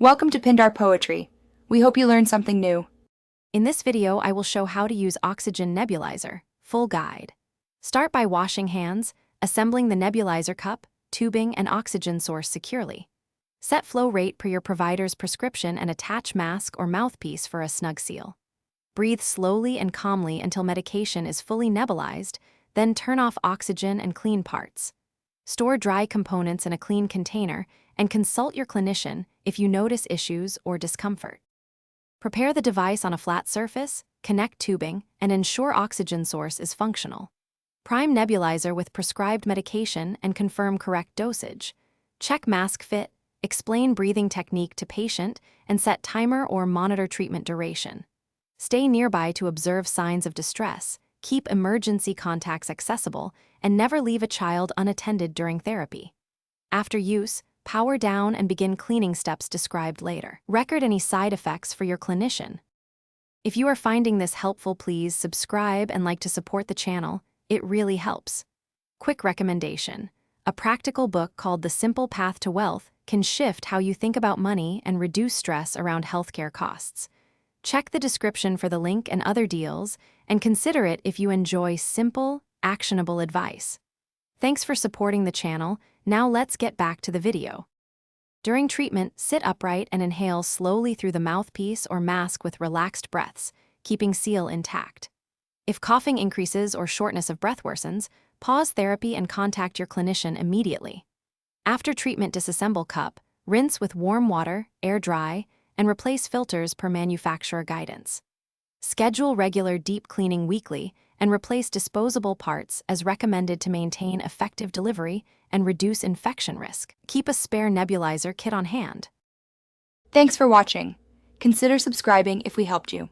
Welcome to Pindar Poetry. We hope you learned something new. In this video, I will show how to use oxygen nebulizer, full guide. Start by washing hands, assembling the nebulizer cup, tubing, and oxygen source securely. Set flow rate per your provider's prescription and attach mask or mouthpiece for a snug seal. Breathe slowly and calmly until medication is fully nebulized, then turn off oxygen and clean parts. Store dry components in a clean container and consult your clinician if you notice issues or discomfort. Prepare the device on a flat surface, connect tubing, and ensure oxygen source is functional. Prime nebulizer with prescribed medication and confirm correct dosage. Check mask fit, explain breathing technique to patient, and set timer or monitor treatment duration. Stay nearby to observe signs of distress, keep emergency contacts accessible, and never leave a child unattended during therapy. After use, power down and begin cleaning steps described later. Record any side effects for your clinician. If you are finding this helpful, please subscribe and like to support the channel. It really helps. Quick recommendation. A practical book called The Simple Path to Wealth can shift how you think about money and reduce stress around healthcare costs. Check the description for the link and other deals, and consider it if you enjoy simple, actionable advice. Thanks for supporting the channel. Now let's get back to the video. During treatment, sit upright and inhale slowly through the mouthpiece or mask with relaxed breaths, keeping seal intact. If coughing increases or shortness of breath worsens, pause therapy and contact your clinician immediately. After treatment, disassemble cup, rinse with warm water, air dry, and replace filters per manufacturer guidance. Schedule regular deep cleaning weekly and replace disposable parts as recommended to maintain effective delivery and reduce infection risk. Keep a spare nebulizer kit on hand. Thanks for watching. Consider subscribing if we helped you.